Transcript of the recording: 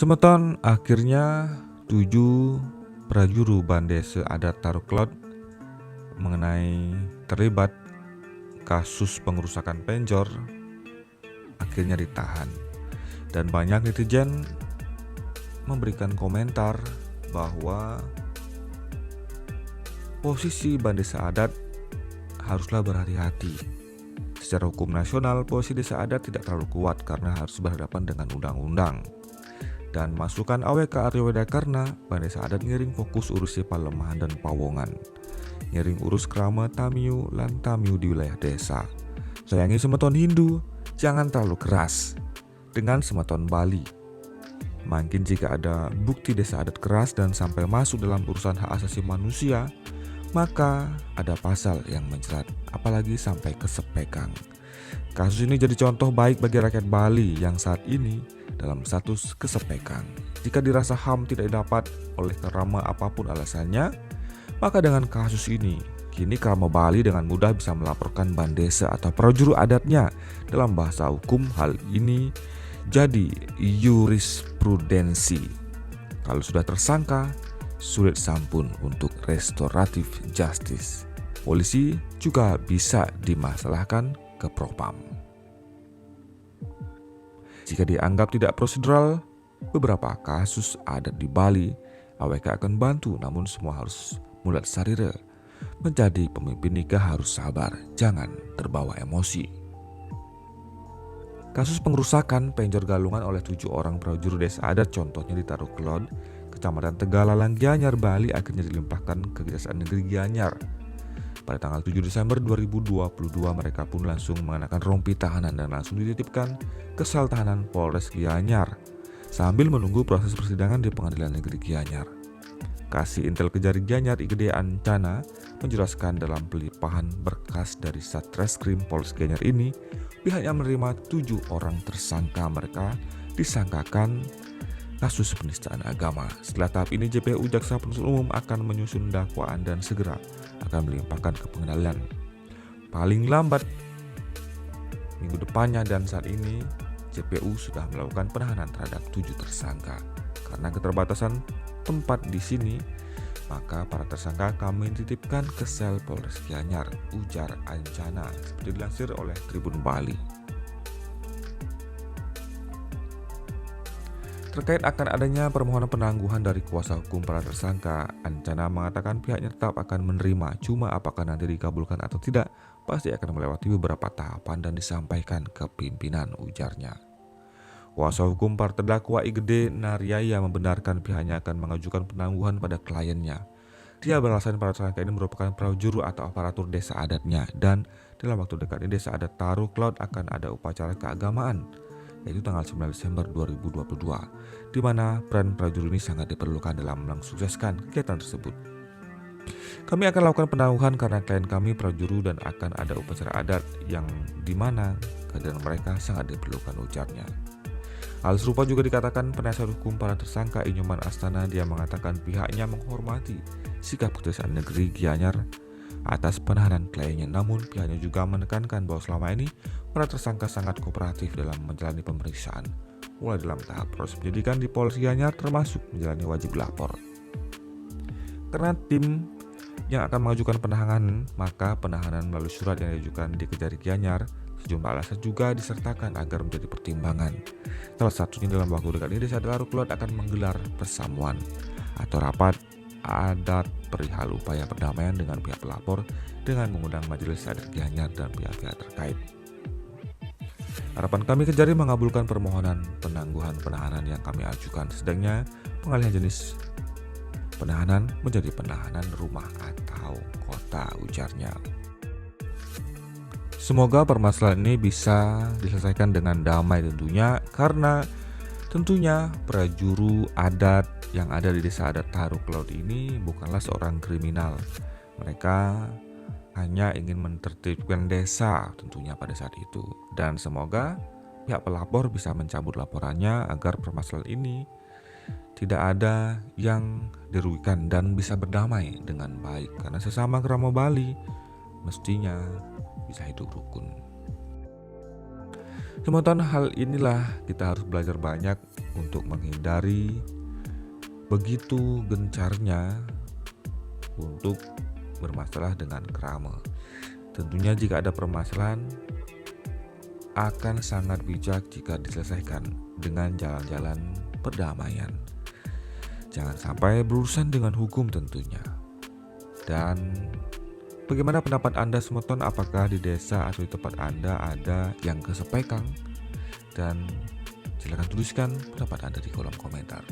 Semeton akhirnya 7 prajuru Bandese Adat Taruklod mengenai terlibat kasus pengerusakan penjor akhirnya ditahan. Dan banyak netizen memberikan komentar bahwa posisi Bandese Adat haruslah berhati-hati. Secara hukum nasional, posisi desa adat tidak terlalu kuat karena harus berhadapan dengan undang-undang. Dan masukan AWK Aryo Widakarna, Bandese Adat ngiring fokus urusi Palemahan dan Pawongan. Ngiring urus krama tamiu lan tamiu di wilayah desa. Sayangi semeton Hindu, jangan terlalu keras dengan semeton Bali. Makin jika ada bukti desa adat keras dan sampai masuk dalam urusan hak asasi manusia, maka ada pasal yang menjerat, apalagi sampai ke sepekang. Kasus ini jadi contoh baik bagi rakyat Bali yang saat ini dalam status kesepekang. Jika dirasa HAM tidak didapat oleh kerama apapun alasannya, maka dengan kasus ini, kini kerama Bali dengan mudah bisa melaporkan bandese atau prajuru adatnya. Dalam bahasa hukum, hal ini jadi jurisprudensi. Kalau sudah tersangka, sulit sampun untuk restoratif justice. Polisi juga bisa dimasalahkan ke Propam. Jika dianggap tidak prosedural, beberapa kasus adat di Bali, AWK akan bantu, namun semua harus mulat sarire. Menjadi pemimpin nikah harus sabar, jangan terbawa emosi. Kasus pengerusakan penjor galungan oleh 7 orang prajuru desa adat, contohnya di Taruklod, Kecamatan Tegalalang, Gianyar, Bali, akhirnya dilimpahkan ke Kejaksaan Negeri Gianyar. Pada tanggal 7 Desember 2022 mereka pun langsung mengenakan rompi tahanan dan langsung dititipkan ke sel tahanan Polres Gianyar sambil menunggu proses persidangan di Pengadilan Negeri Gianyar. Kasih Intel Kejari Gianyar IGD Ancana menjelaskan dalam pelimpahan berkas dari Satreskrim Polres Gianyar ini, pihaknya menerima 7 orang tersangka. Mereka disangkakan kasus penistaan agama. Setelah tahap ini, JPU Jaksa Penuntut Umum akan menyusun dakwaan dan segera akan melimpahkan ke pengadilan. Paling lambat minggu depannya, dan saat ini JPU sudah melakukan penahanan terhadap 7 tersangka. Karena keterbatasan tempat di sini, maka para tersangka kami titipkan ke sel Polres Gianyar, ujar Ancana, seperti dilansir oleh Tribun Bali. Terkait akan adanya permohonan penangguhan dari kuasa hukum para tersangka, Ancana mengatakan pihaknya tetap akan menerima, cuma apakah nanti dikabulkan atau tidak, pasti akan melewati beberapa tahapan dan disampaikan ke pimpinan, ujarnya. Kuasa hukum para terdakwa IGD Naryaya membenarkan pihaknya akan mengajukan penangguhan pada kliennya. Dia beralasan para tersangka ini merupakan prajuru atau aparatur desa adatnya, dan dalam waktu dekat ini desa adat Taruklod akan ada upacara keagamaan, yaitu tanggal 9 Desember 2022, di mana peran prajuru ini sangat diperlukan dalam mensukseskan kegiatan tersebut. Kami akan lakukan penangguhan karena klien kami prajuru dan akan ada upacara adat yang dimana kehadiran mereka sangat diperlukan, ujarnya. Hal serupa juga dikatakan penasihat hukum para tersangka Inyoman Astana. Dia mengatakan pihaknya menghormati sikap Kejaksaan Negeri Gianyar atas penahanan kliennya, namun pihaknya juga menekankan bahwa selama ini para tersangka sangat kooperatif dalam menjalani pemeriksaan, mulai dalam tahap proses penyidikan di Polres Gianyar termasuk menjalani wajib lapor. Karena tim yang akan mengajukan penahanan, maka penahanan melalui surat yang diajukan di Kejari Gianyar, sejumlah alasan juga disertakan agar menjadi pertimbangan. Salah satunya dalam waktu dekat ini desa Taruklod akan menggelar persamuan atau rapat adat perihal upaya perdamaian dengan pihak pelapor dengan mengundang majelis adat Gianyar dan pihak-pihak terkait. Harapan kami Kejari mengabulkan permohonan penangguhan penahanan yang kami ajukan, sedangnya pengalihan jenis penahanan menjadi penahanan rumah atau kota, ujarnya. Semoga permasalahan ini bisa diselesaikan dengan damai tentunya, karena tentunya prajuru adat yang ada di desa adat Taruklod ini bukanlah seorang kriminal. Mereka hanya ingin menertibkan desa tentunya pada saat itu. Dan semoga pihak pelapor bisa mencabut laporannya agar permasalahan ini tidak ada yang dirugikan dan bisa berdamai dengan baik. Karena sesama kerama Bali mestinya bisa hidup rukun. Semoga hal inilah kita harus belajar banyak untuk menghindari begitu gencarnya untuk bermasalah dengan kerama. Tentunya jika ada permasalahan akan sangat bijak jika diselesaikan dengan jalan-jalan perdamaian. Jangan sampai berurusan dengan hukum tentunya. Dan bagaimana pendapat Anda semeton? Apakah di desa atau di tempat Anda ada yang kesepekan? Dan silakan tuliskan pendapat Anda di kolom komentar.